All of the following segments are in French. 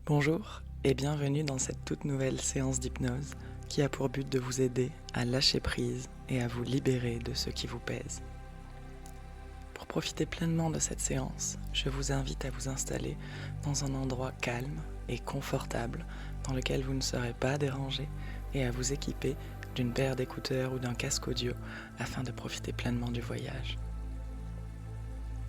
Bonjour et bienvenue dans cette toute nouvelle séance d'hypnose qui a pour but de vous aider à lâcher prise et à vous libérer de ce qui vous pèse. Pour profiter pleinement de cette séance, je vous invite à vous installer dans un endroit calme et confortable dans lequel vous ne serez pas dérangé et à vous équiper d'une paire d'écouteurs ou d'un casque audio afin de profiter pleinement du voyage.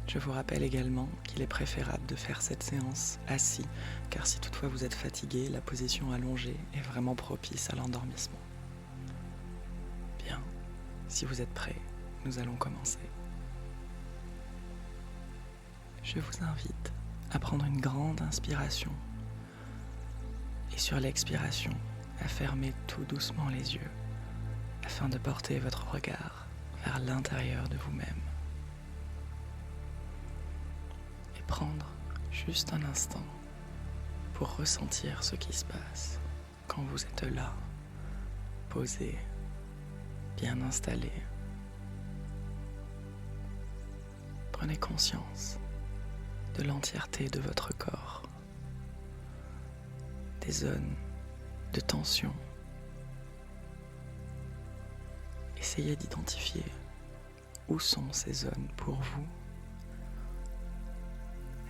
Je vous rappelle également qu'il est préférable de faire cette séance assis, car si toutefois vous êtes fatigué, la position allongée est vraiment propice à l'endormissement. Bien, si vous êtes prêts, nous allons commencer. Je vous invite à prendre une grande inspiration et sur l'expiration, à fermer tout doucement les yeux afin de porter votre regard vers l'intérieur de vous-même. Prendre juste un instant pour ressentir ce qui se passe quand vous êtes là, posé, bien installé. Prenez conscience de l'entièreté de votre corps, des zones de tension. Essayez d'identifier où sont ces zones pour vous.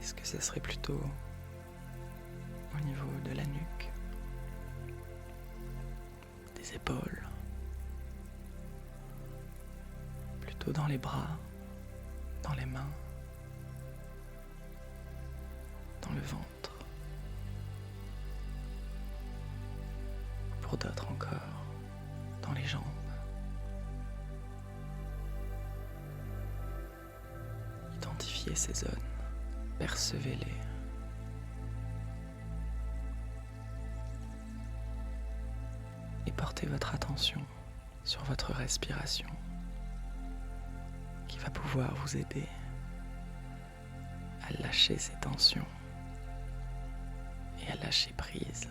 Est-ce que ce serait plutôt au niveau de la nuque, des épaules, plutôt dans les bras, dans les mains, dans le ventre, pour d'autres encore, dans les jambes. Identifiez ces zones. Percevez-les. Et portez votre attention sur votre respiration qui va pouvoir vous aider à lâcher ces tensions et à lâcher prise.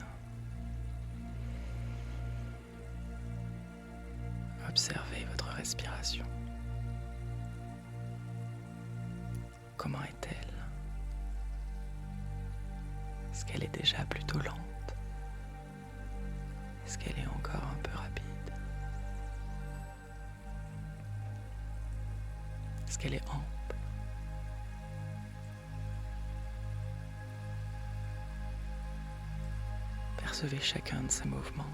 Observez votre respiration. Comment est-elle ? Est-ce qu'elle est déjà plutôt lente? Est-ce qu'elle est encore un peu rapide? Est-ce qu'elle est ample? Percevez chacun de ces mouvements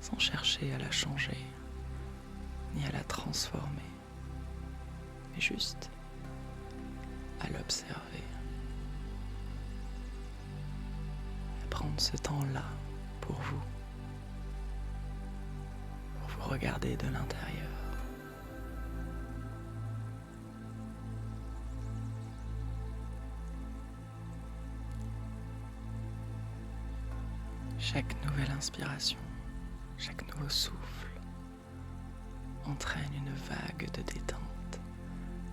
sans chercher à la changer ni à la transformer, mais juste à l'observer. Prendre ce temps-là pour vous regarder de l'intérieur. Chaque nouvelle inspiration, chaque nouveau souffle entraîne une vague de détente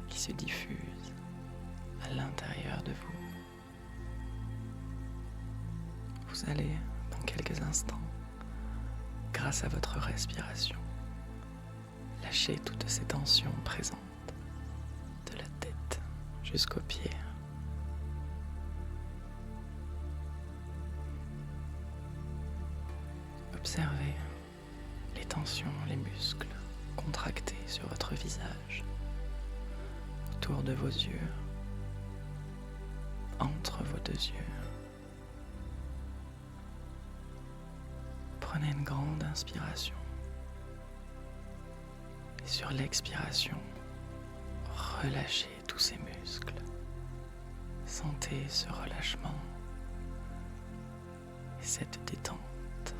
qui se diffuse à l'intérieur de vous. Vous allez, dans quelques instants, grâce à votre respiration, lâcher toutes ces tensions présentes, de la tête jusqu'aux pieds. Observez les tensions, les muscles contractés sur votre visage, autour de vos yeux, entre vos deux yeux. Prenez une grande inspiration et sur l'expiration, relâchez tous ces muscles. Sentez ce relâchement et cette détente.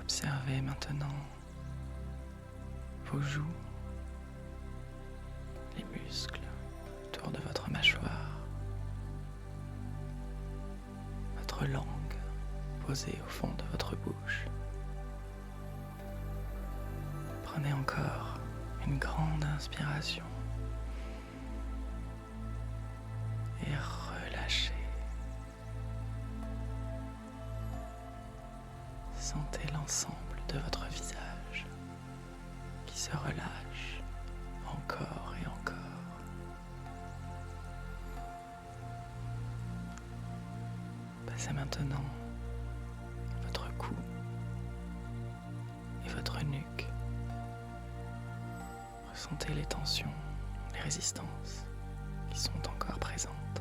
Observez maintenant vos joues, les muscles autour de votre mâchoire, votre langue posée au fond de votre bouche. Prenez encore une grande inspiration et relâchez. Sentez l'ensemble de votre visage qui se relâche encore et encore. C'est maintenant votre cou et votre nuque. Ressentez les tensions, les résistances qui sont encore présentes.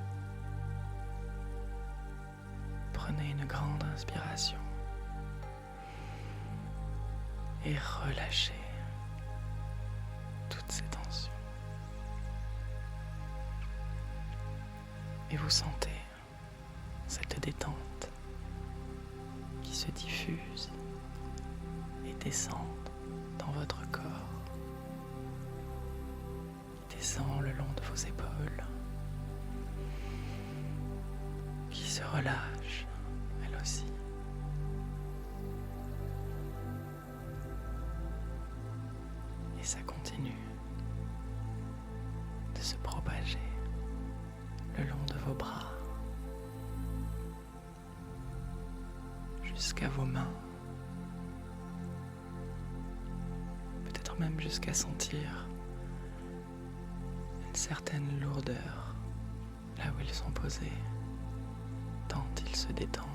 Prenez une grande inspiration et relâchez toutes ces tensions. Et vous sentez cette détente qui se diffuse et descend dans votre corps, qui descend le long de vos épaules, qui se relâche elle aussi. Et ça continue de se propager le long de vos bras jusqu'à vos mains, peut-être même jusqu'à sentir une certaine lourdeur là où ils sont posés, tant ils se détendent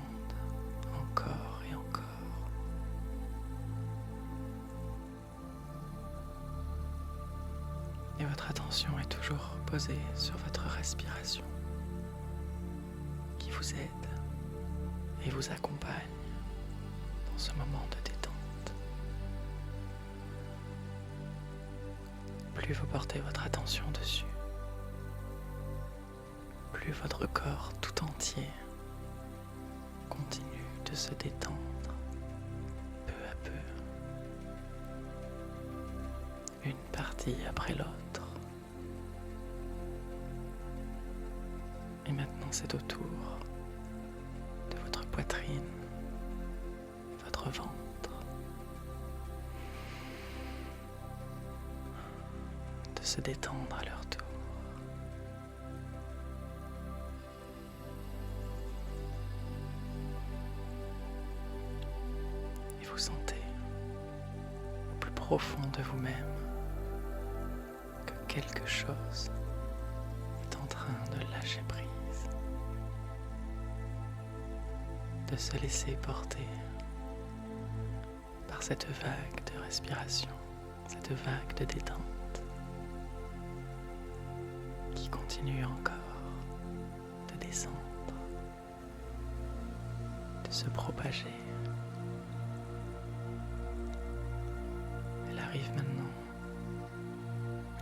encore et encore. Et votre attention est toujours posée sur votre respiration qui vous aide et vous accompagne dans ce moment de détente. Plus vous portez votre attention dessus, plus votre corps tout entier continue de se détendre peu à peu, une partie après l'autre. Et maintenant, c'est au tour de votre poitrine, votre ventre, de se détendre à leur tour. Et vous sentez au plus profond de vous-même que quelque chose est en train de lâcher prise, de se laisser porter par cette vague de respiration, cette vague de détente qui continue encore de descendre, de se propager. Elle arrive maintenant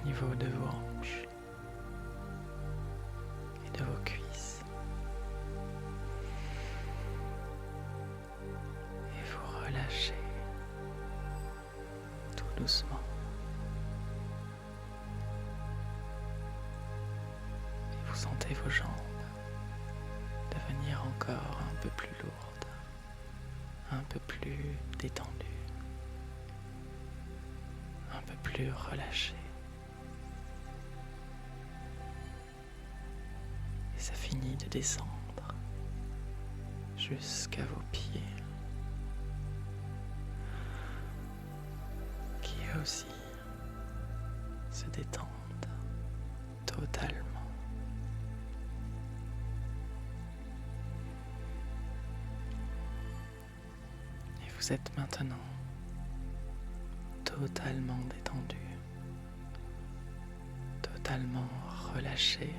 au niveau de vos hanches et de vos cuisses. Et vous relâchez tout doucement. Et vous sentez vos jambes devenir encore un peu plus lourdes, un peu plus détendues, un peu plus relâchées. Et ça finit de descendre jusqu'à vos pieds, qui eux aussi se détendent totalement. Et vous êtes maintenant totalement détendu, totalement relâché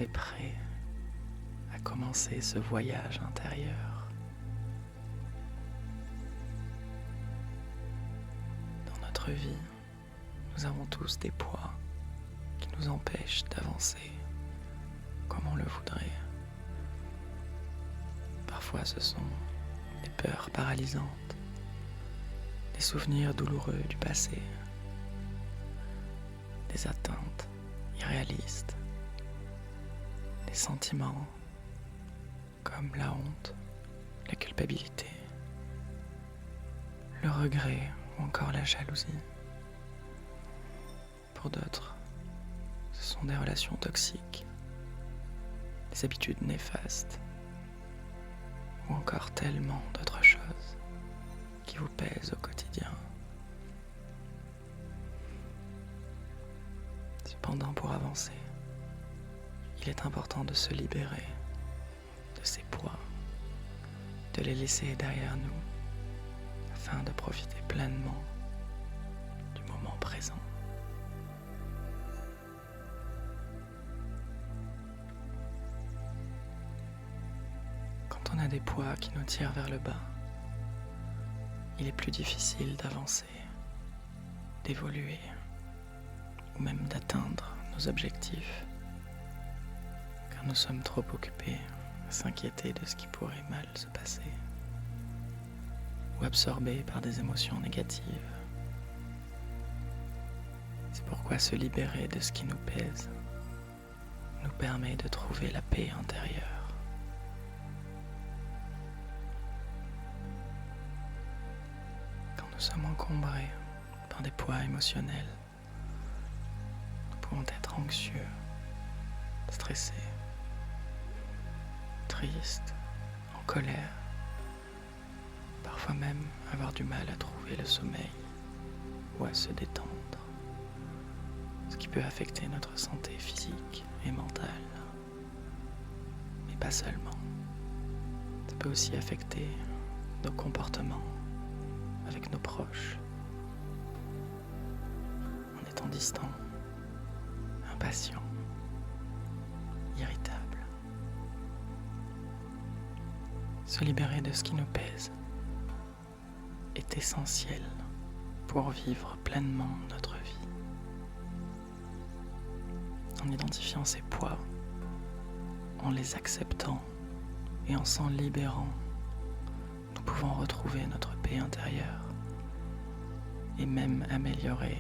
et prêt à commencer ce voyage intérieur. Dans notre vie, nous avons tous des poids qui nous empêchent d'avancer comme on le voudrait. Parfois, ce sont des peurs paralysantes, des souvenirs douloureux du passé, des attentes irréalistes, des sentiments comme la honte, la culpabilité, le regret ou encore la jalousie. Pour d'autres, ce sont des relations toxiques, des habitudes néfastes ou encore tellement d'autres choses qui vous pèsent au quotidien. Cependant, pour avancer, il est important de se libérer de de ces poids, de les laisser derrière nous afin de profiter pleinement du moment présent. Quand on a des poids qui nous tirent vers le bas, il est plus difficile d'avancer, d'évoluer ou même d'atteindre nos objectifs, car nous sommes trop occupés à s'inquiéter de ce qui pourrait mal se passer ou absorbés par des émotions négatives. C'est pourquoi se libérer de ce qui nous pèse nous permet de trouver la paix intérieure. Quand nous sommes encombrés par des poids émotionnels, nous pouvons être anxieux, stressés, tristes, en colère, parfois même avoir du mal à trouver le sommeil ou à se détendre, ce qui peut affecter notre santé physique et mentale. Mais pas seulement. Ça peut aussi affecter nos comportements avec nos proches, en étant distant, impatient, irritable. Se libérer de ce qui nous pèse est essentiel pour vivre pleinement notre vie. En identifiant ces poids, en les acceptant et en s'en libérant, nous pouvons retrouver notre paix intérieure et même améliorer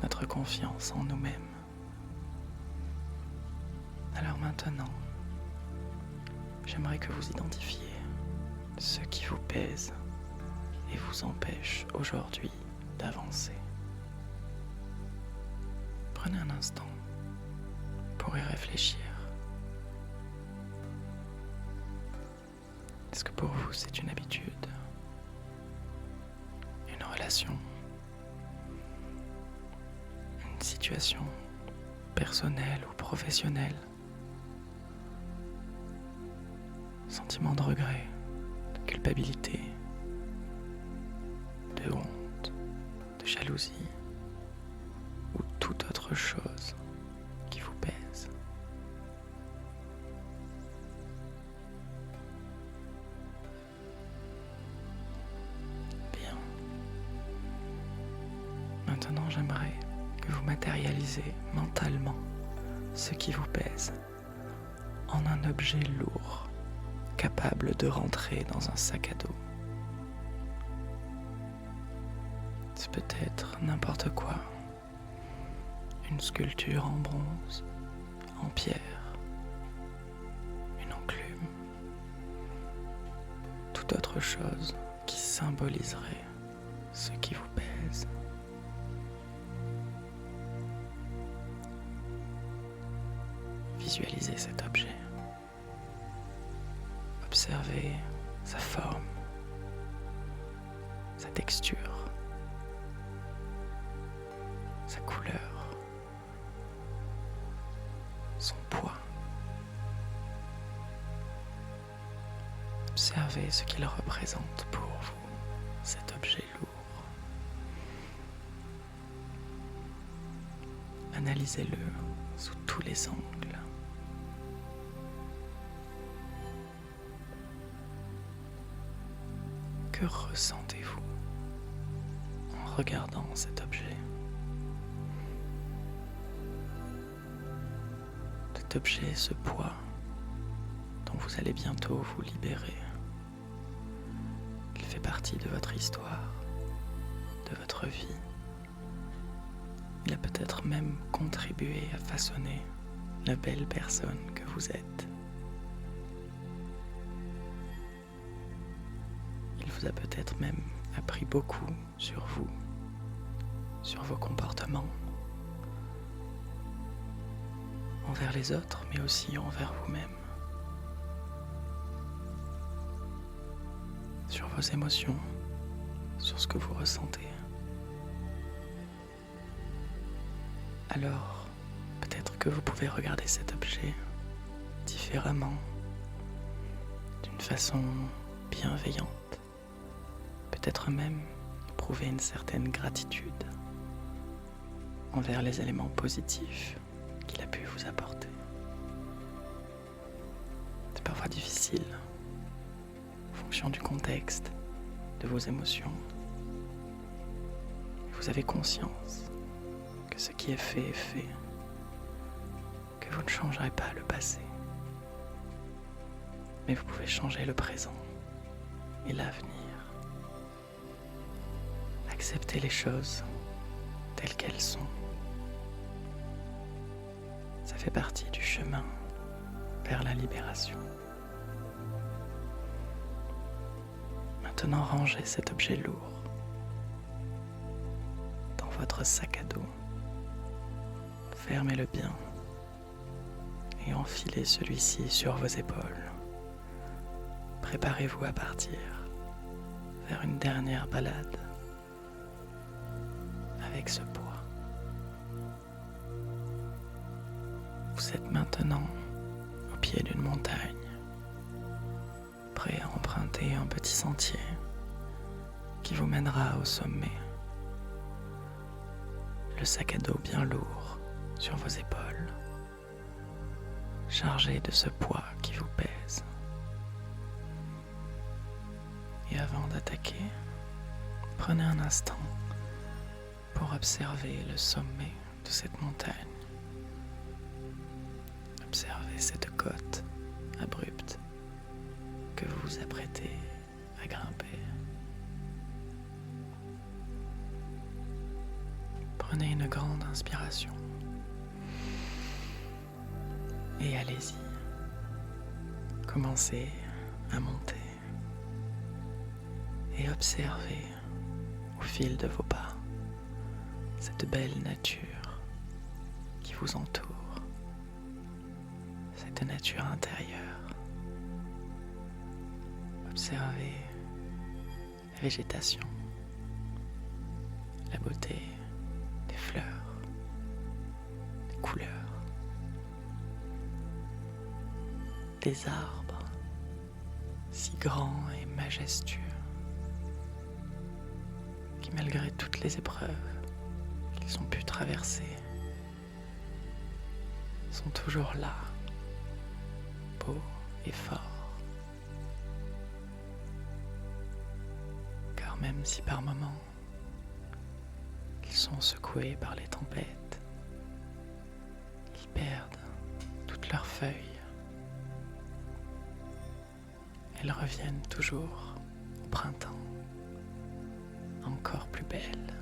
notre confiance en nous-mêmes. Alors maintenant, j'aimerais que vous identifiez ce qui vous pèse et vous empêche aujourd'hui d'avancer. Prenez un instant pour y réfléchir. Est-ce que pour vous c'est une habitude, une relation, une situation personnelle ou professionnelle, sentiment de regret, de culpabilité, de honte, de jalousie ou toute autre chose qui vous pèse? Bien. Maintenant, j'aimerais que vous matérialisez mentalement ce qui vous pèse en un objet lourd, capable de rentrer dans un sac à dos. C'est peut-être n'importe quoi. Une sculpture en bronze, en pierre, une enclume, toute autre chose qui symboliserait ce qui vous pèse. Visualisez cet objet. Observez sa forme, sa texture, sa couleur, son poids. Observez ce qu'il représente pour vous, cet objet lourd. Analysez-le sous tous les angles. Que ressentez-vous en regardant cet objet? Cet objet, ce poids dont vous allez bientôt vous libérer, il fait partie de votre histoire, de votre vie. Il a peut-être même contribué à façonner la belle personne que vous êtes. Il vous a peut-être même appris beaucoup sur vous, sur vos comportements, envers les autres, mais aussi envers vous-même, sur vos émotions, sur ce que vous ressentez. Alors, peut-être que vous pouvez regarder cet objet différemment, d'une façon bienveillante, peut-être même éprouver une certaine gratitude envers les éléments positifs qu'il a pu vous apporter. C'est parfois difficile, en fonction du contexte, de vos émotions. Vous avez conscience que ce qui est fait, que vous ne changerez pas le passé. Mais vous pouvez changer le présent et l'avenir. Accepter les choses telles qu'elles sont. Ça fait partie du chemin vers la libération. Maintenant, rangez cet objet lourd dans votre sac à dos. Fermez-le bien et enfilez celui-ci sur vos épaules. Préparez-vous à partir vers une dernière balade avec ce poids. Vous êtes maintenant au pied d'une montagne, prêt à emprunter un petit sentier qui vous mènera au sommet. Le sac à dos bien lourd sur vos épaules, chargé de ce poids qui vous pèse. Et avant d'attaquer, prenez un instant pour observer le sommet de cette montagne. Observez cette côte abrupte que vous vous apprêtez à grimper. Prenez une grande inspiration et allez-y. Commencez à monter et observez au fil de vos pas cette belle nature qui vous entoure, cette nature intérieure. Observez la végétation, la beauté des fleurs, des couleurs, des arbres si grands et majestueux qui, malgré toutes les épreuves qu'ils ont pu traverser, sont toujours là, beaux et forts. Car même si par moments ils sont secoués par les tempêtes, ils perdent toutes leurs feuilles, elles reviennent toujours au printemps, encore plus belles,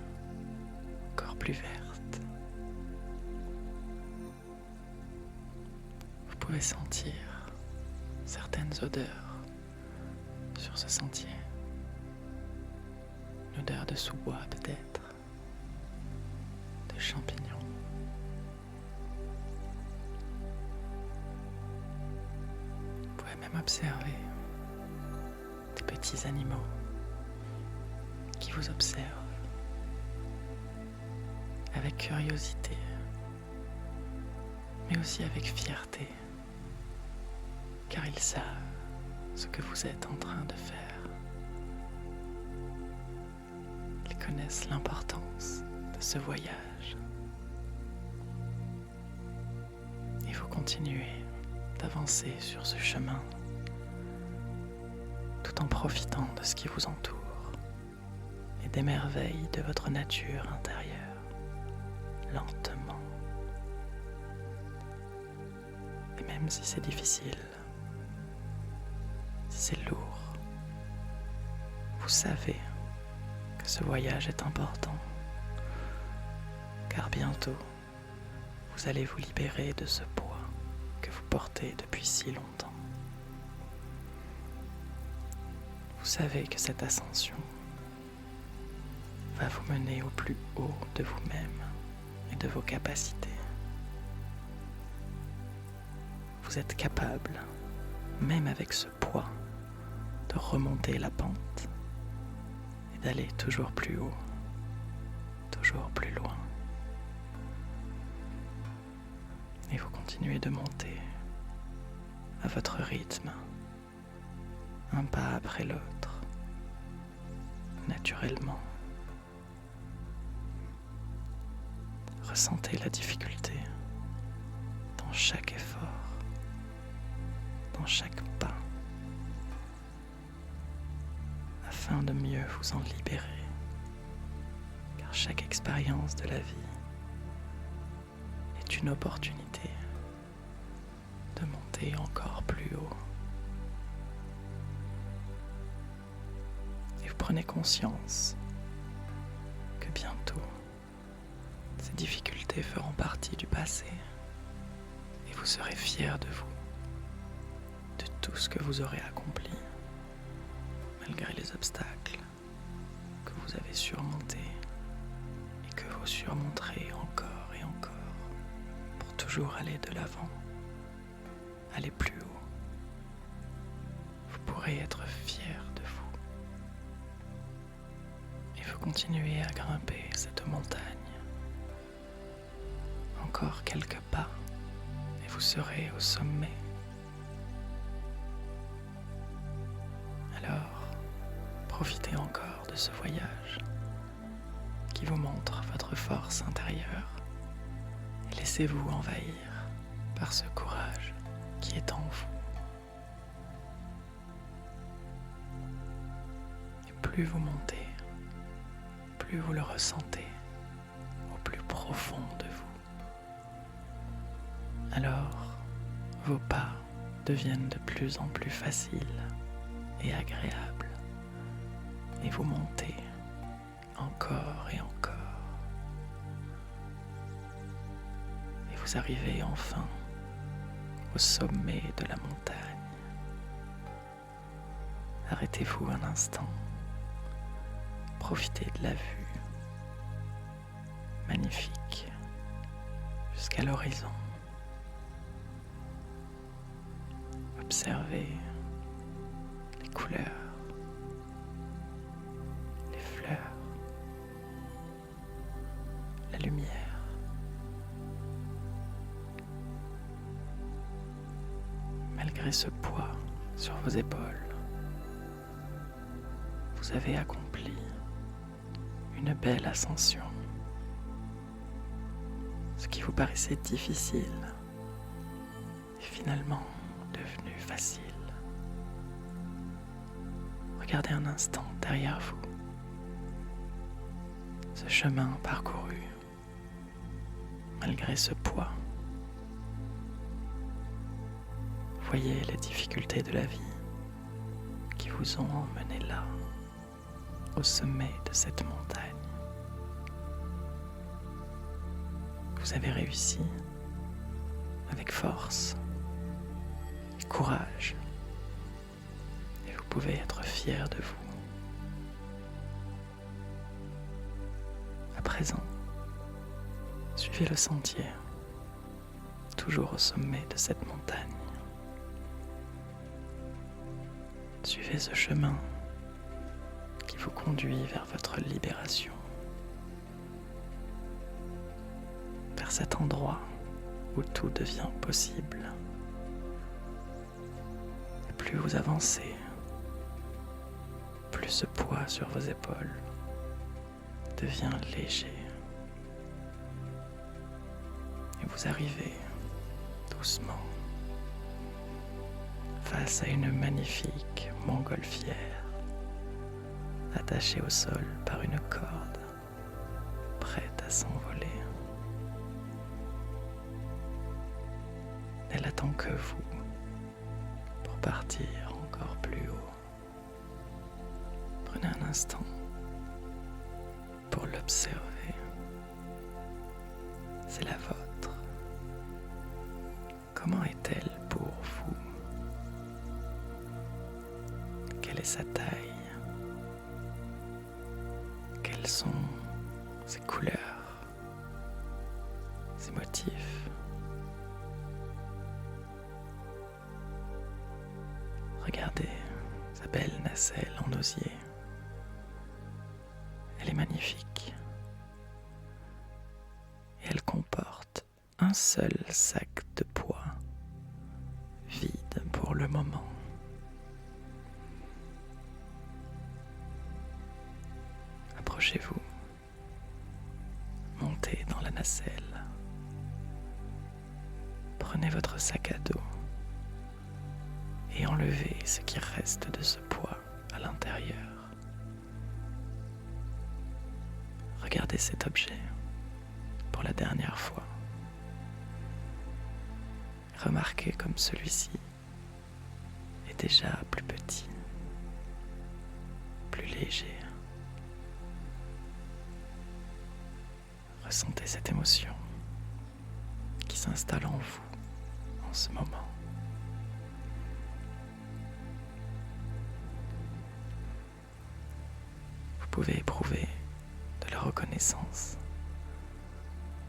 encore plus vertes. Vous pouvez sentir certaines odeurs sur ce sentier. L'odeur de sous-bois peut-être, de champignons. Vous pouvez même observer des petits animaux qui vous observent avec curiosité, mais aussi avec fierté, car ils savent ce que vous êtes en train de faire. Ils connaissent l'importance de ce voyage. Et vous continuez d'avancer sur ce chemin tout en profitant de ce qui vous entoure et des merveilles de votre nature intérieure, lentement. Et même si c'est difficile, si c'est lourd, vous savez que ce voyage est important, car bientôt, vous allez vous libérer de ce poids que vous portez depuis si longtemps. Vous savez que cette ascension va vous mener au plus haut de vous-même et de vos capacités. Vous êtes capable, même avec ce poids, de remonter la pente et d'aller toujours plus haut, toujours plus loin. Et vous continuez de monter à votre rythme, un pas après l'autre, naturellement. Ressentez la difficulté dans chaque effort, dans chaque pas, afin de mieux vous en libérer, car chaque expérience de la vie est une opportunité de monter encore plus haut. Et vous prenez conscience que bientôt, ces difficultés feront partie du passé et vous serez fiers de vous, de tout ce que vous aurez accompli, malgré les obstacles que vous avez surmontés et que vous surmonterez encore et encore pour toujours aller de l'avant, aller plus haut. Vous pourrez être fiers de vous et vous continuez à grimper cette montagne. Encore quelques pas et vous serez au sommet. Alors, profitez encore de ce voyage qui vous montre votre force intérieure et laissez-vous envahir par ce courage qui est en vous. Et plus vous montez, plus vous le ressentez au plus profond de vous. Alors, vos pas deviennent de plus en plus faciles et agréables, et vous montez encore et encore. Et vous arrivez enfin au sommet de la montagne. Arrêtez-vous un instant, profitez de la vue, magnifique, jusqu'à l'horizon. Observez les couleurs, les fleurs, la lumière. Malgré ce poids sur vos épaules, vous avez accompli une belle ascension. Ce qui vous paraissait difficile est finalement devenu facile. Regardez un instant derrière vous ce chemin parcouru malgré ce poids. Voyez les difficultés de la vie qui vous ont emmené là, au sommet de cette montagne. Vous avez réussi avec force et courage, et vous pouvez être fiers de vous. À présent, suivez le sentier, toujours au sommet de cette montagne. Suivez ce chemin qui vous conduit vers votre libération, vers cet endroit où tout devient possible. Et plus vous avancez, plus ce poids sur vos épaules devient léger. Et vous arrivez doucement face à une magnifique montgolfière attachée au sol par une corde, prête à s'envoler. Elle attend que vous pour partir encore plus haut. Prenez un instant pour l'observer. C'est la vôtre. Comment est-elle pour vous? Quelle est sa taille? Quelles sont ses couleurs, ses motifs? Regardez sa belle nacelle en osier. Elle est magnifique. Et elle comporte un seul sac de poids, vide pour le moment. votre sac à dos et enlevez ce qui reste de ce poids à l'intérieur. Regardez cet objet pour la dernière fois. Remarquez comme celui-ci est déjà plus petit, plus léger. Ressentez cette émotion qui s'installe en vous en ce moment. Vous pouvez éprouver de la reconnaissance,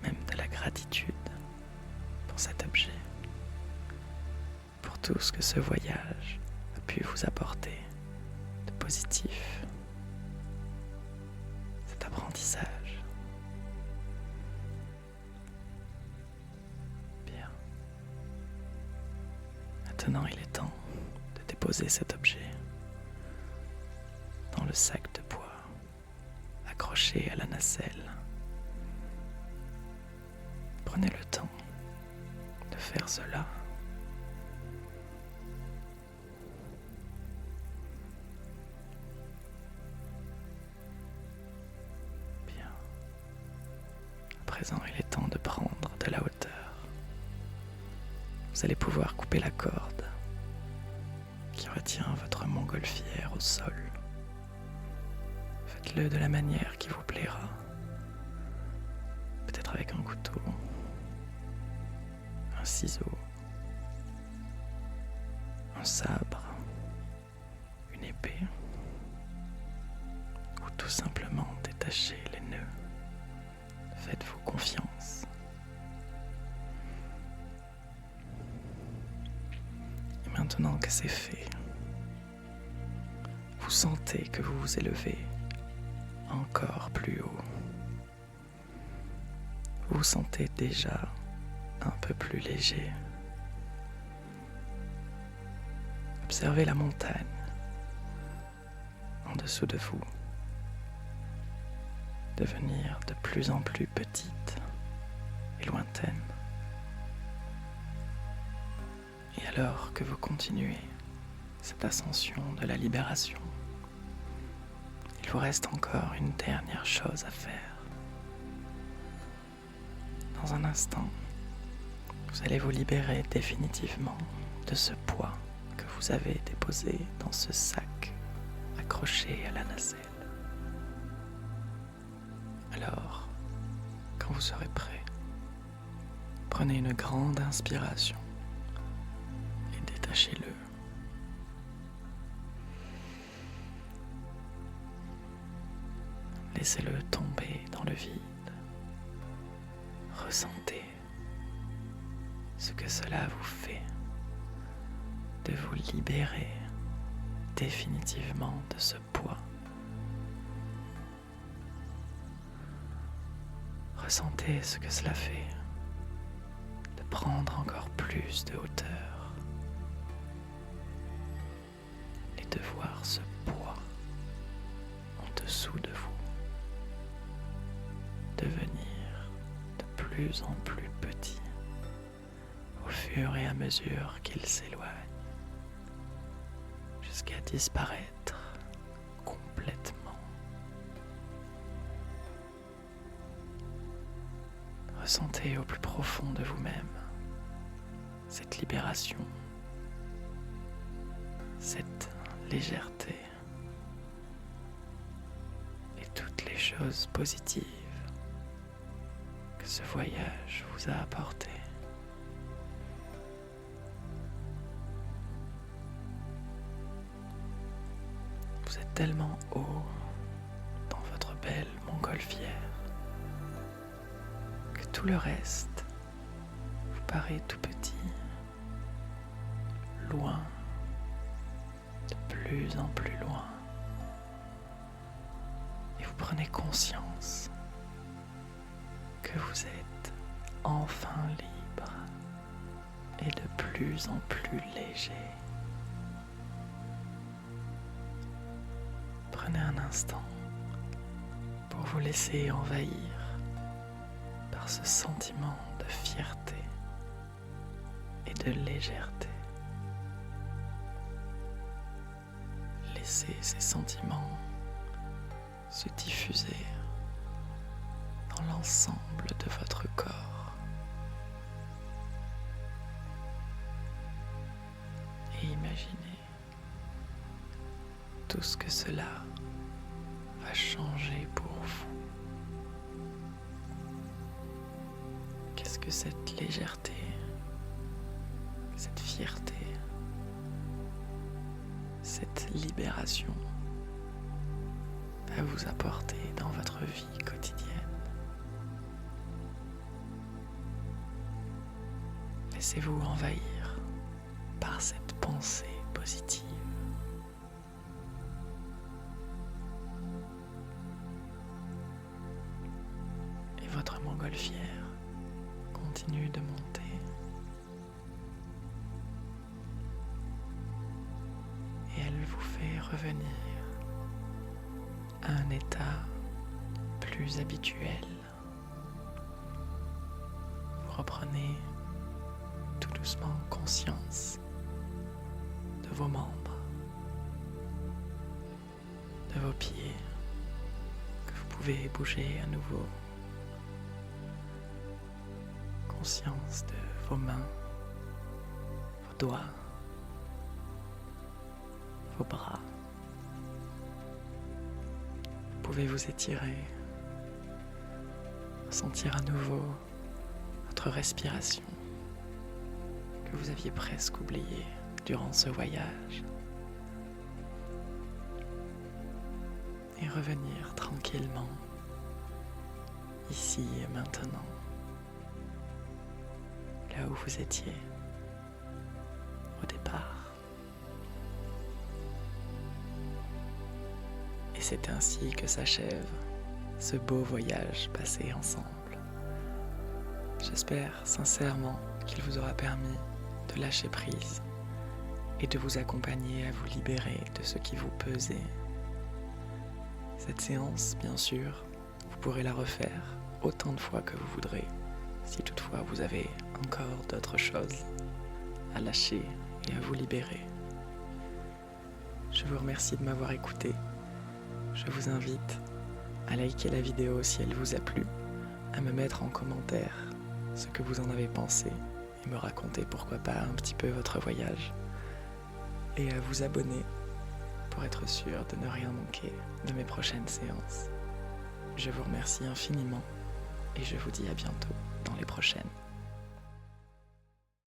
même de la gratitude pour cet objet, pour tout ce que ce voyage a pu vous apporter de positif, cet apprentissage. Bien. Maintenant, il est temps de déposer cet objet dans le sac de bois accroché à la nacelle. Prenez le temps de faire cela. Bien. À présent, il est temps de prendre de la hauteur. Vous allez pouvoir couper la corde qui retient votre montgolfière au sol. Faites-le de la manière qui vous plaira. Peut-être avec un couteau, un ciseau, un sabre, une épée, ou tout simplement détacher les nœuds. Faites-vous confiance. Et maintenant que c'est fait, vous sentez que vous vous élevez encore plus haut. Vous vous sentez déjà un peu plus léger. Observez la montagne en dessous de vous devenir de plus en plus petite et lointaine. Et alors que vous continuez cette ascension de la libération, il vous reste encore une dernière chose à faire. Dans un instant, vous allez vous libérer définitivement de ce poids que vous avez déposé dans ce sac accroché à la nacelle. Alors, quand vous serez prêt, prenez une grande inspiration et détachez-le. Laissez-le tomber dans le vide. Ressentez ce que cela vous fait de vous libérer définitivement de ce poids. Ressentez ce que cela fait de prendre encore plus de hauteur et de voir ce poids en dessous de vous devenir de plus en plus petit au fur et à mesure qu'il s'éloigne jusqu'à disparaître complètement. Ressentez au plus profond de vous-même cette libération, cette légèreté et toutes les choses positives que ce voyage vous a apporté. Vous êtes tellement haut dans votre belle montgolfière que tout le reste vous paraît tout petit, loin, de plus en plus loin. Et vous prenez conscience que vous êtes enfin libre et de plus en plus léger. Prenez un instant pour vous laisser envahir par ce sentiment de fierté légèreté. Laissez ces sentiments se diffuser dans l'ensemble de votre corps. Et imaginez tout ce que cela va changer pour vous. Qu'est-ce que cette légèreté, cette fierté, cette libération va vous apporter dans votre vie quotidienne? Laissez-vous envahir par cette pensée positive. Et votre montgolfière continue de monter. Et elle vous fait revenir à un état plus habituel. Vous reprenez tout doucement conscience de vos membres, de vos pieds, que vous pouvez bouger à nouveau. Conscience de vos mains, vos doigts, vos bras. Vous pouvez vous étirer, ressentir à nouveau votre respiration que vous aviez presque oubliée durant ce voyage. Et revenir tranquillement, ici et maintenant, là où vous étiez au départ. Et c'est ainsi que s'achève ce beau voyage passé ensemble. J'espère sincèrement qu'il vous aura permis de lâcher prise et de vous accompagner à vous libérer de ce qui vous pesait. Cette séance, bien sûr, vous pourrez la refaire autant de fois que vous voudrez, si toutefois vous avez encore d'autres choses à lâcher et à vous libérer. Je vous remercie de m'avoir écouté. Je vous invite à liker la vidéo si elle vous a plu, à me mettre en commentaire ce que vous en avez pensé et me raconter pourquoi pas un petit peu votre voyage, et à vous abonner pour être sûr de ne rien manquer de mes prochaines séances. Je vous remercie infiniment et je vous dis à bientôt dans les prochaines.